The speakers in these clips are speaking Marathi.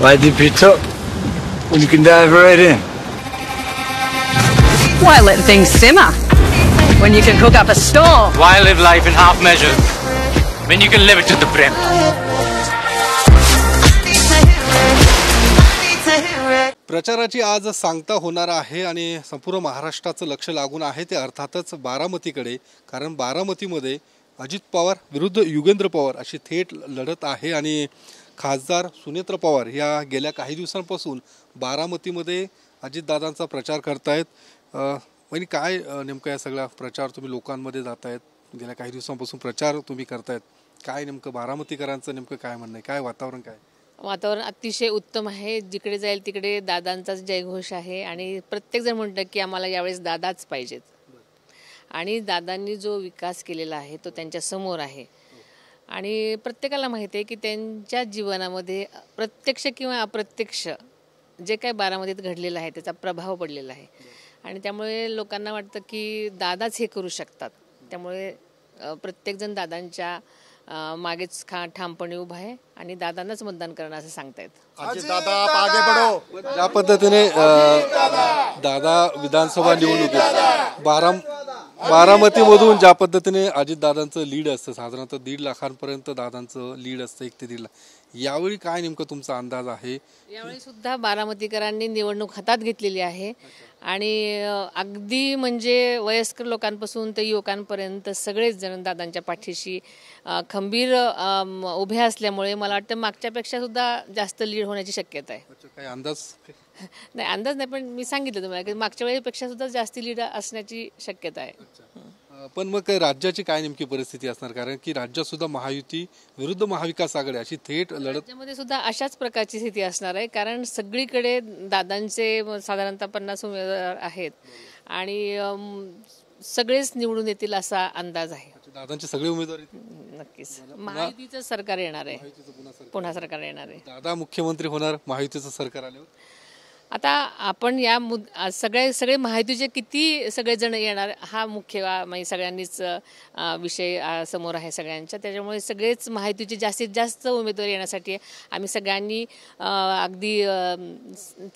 Why dip it up when you can dive right in? Why let things simmer when you can cook up a storm? Why live life in half measures when you can live it to the brim? प्रचाराची आज सांगता होणार आहे आणि संपूर्ण महाराष्ट्राचं लक्ष लागून आहे ते अर्थातच बारामतीकडे, कारण बारामतीमध्ये अजित पवार विरुद्ध युगेंद्र पवार अशी थेट लढत आहे आणि खासदार सुनेत्र पवार या गेल्या काही दिवसांपासून बारामतीमध्ये अजितदादांचा प्रचार करतायत। म्हणजे काय नेमकं या सगळा प्रचार तुम्ही लोकांमध्ये जातायत, गेल्या काही दिवसांपासून प्रचार तुम्ही करतायत, काय नेमकं बारामतीकरांचं नेमकं काय म्हणणं आहे, काय वातावरण काय? वातावरण अतिशय उत्तम आहे। जिकडे जाईल तिकडे दादांचाच जयघोष आहे आणि प्रत्येकजण म्हणतं की आम्हाला यावेळेस दादाच पाहिजेत आणि दादांनी जो विकास केलेला आहे तो त्यांच्या समोर आहे आणि प्रत्येकाला माहिती आहे की त्यांच्या जीवनामध्ये प्रत्यक्ष किंवा अप्रत्यक्ष जे काय बारामतीत घडलेलं आहे त्याचा प्रभाव पडलेला आहे आणि त्यामुळे लोकांना वाटतं की दादाच हे करू शकतात। त्यामुळे प्रत्येकजण दादांच्या मागेच ठामपणे उभा आहे आणि दादांनाच मतदान करणं असं सांगतायत। ज्या पद्धतीने दादा विधानसभा निवडणुकीत बारामतीमधून ज्या पद्धतीने अजितदादांचं लीड असतं, साधारणतः 1.5 लाखांपर्यंत दादांचं लीड असतं, 1 ते 1.5 लाख, यावेळी काय नेमकं तुमचा अंदाज आहे? यावेळी सुद्धा बारामतीकरांनी निवडणूक हातात घेतलेली आहे आणि अगदी म्हणजे वयस्कर लोकांपासून ते युवकांपर्यंत सगळेच जण दादांच्या पाठीशी खंबीर उभे असल्यामुळे मला वाटतं मागच्यापेक्षा सुद्धा जास्त लीड होण्याची शक्यता आहे। काय अंदाज? नाही, अंदाज नाही, पण मी सांगितलं तुम्हाला की मागच्या वेळेपेक्षा सुद्धा जास्त लीड असण्याची शक्यता आहे। पण मग राज्याची काय नेमकी परिस्थिती असणार, कारण की राज्यात सुद्धा महायुती विरुद्ध महाविकास आघाडी अशी थेट लढत, राज्यामध्ये सुद्धा अशाच प्रकारची स्थिती असणार आहे कारण सगळीकडे दादांचे साधारणतः 50 उमेदवार आहेत आणि सगळेच निवडून येतील असा अंदाज आहे। दादांचे सगळे उमेदवार नक्कीच महायुतीचं सरकार येणार आहे, पुन्हा सरकार येणार आहे। दादा मुख्यमंत्री होणार महायुतीचं सरकार आल्यावर। आता आपण या सगळे महायुतीचे किती सगळेजण येणार हा मुख्य म्हणजे सगळ्यांनीच विषय समोर आहे सगळ्यांच्या, त्याच्यामुळे सगळेच महायुतीचे जास्तीत जास्त उमेदवार येण्यासाठी आम्ही सगळ्यांनी अगदी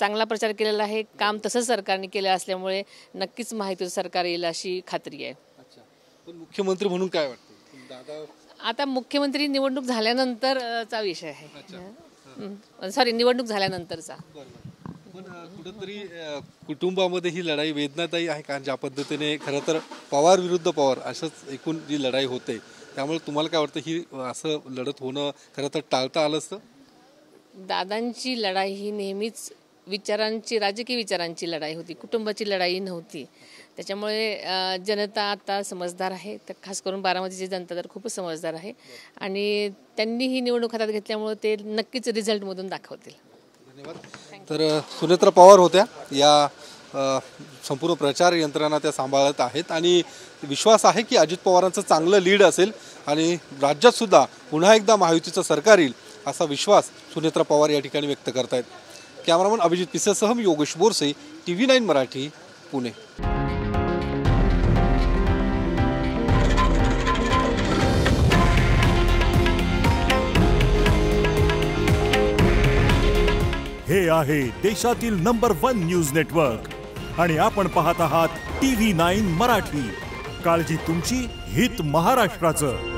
चांगला प्रचार केलेला आहे। काम तसंच सरकारने केलं असल्यामुळे नक्कीच महायुतीचं सरकार येईल अशी खात्री आहे। पण मुख्यमंत्री म्हणून काय वाटतं दादा? आता मुख्यमंत्री निवडणूक झाल्यानंतरचा विषय आहे, सॉरी निवडणूक झाल्यानंतरचा। पण कुठंतरी कुटुंबामध्ये ही लढाई वेदनादायी आहे, कारण ज्या पद्धतीने खरं तर पवार विरुद्ध पवार असंच एकूण जी लढाई होते, त्यामुळे तुम्हाला काय वाटतं ही असं लढत होणं खरं तर टाळता आलं असतं? दादांची लढाई ही नेहमीच विचारांची, राजकीय विचारांची लढाई होती, कुटुंबाची लढाई नव्हती। त्याच्यामुळे जनता आता समजदार आहे, तर खास करून बारामतीची जनता तर खूपच समजदार आहे आणि त्यांनी ही निवडणूक हातात घेतल्यामुळे ते नक्कीच रिझल्टमधून दाखवतील। धन्यवाद। तर सुनेत्र पवार होत्या, या संपूर्ण प्रचार यंत्रणा त्या सांभाळत आहेत आणि विश्वास आहे की अजित पवारांचं चांगलं लीड असेल आणि राज्यात सुद्धा पुन्हा एकदा महायुतीचं सरकार येईल असा विश्वास सुनेत्र पवार या ठिकाणी व्यक्त करतायत। कॅमेरामन अभिजित पिसेसह मी योगेश बोरसे, TV9 मराठी, पुणे। हे आहे देशातील नंबर 1 न्यूज नेटवर्क आणि आपण पाहत आहात TV9 मराठी। काळजी तुमची, हित महाराष्ट्राचं।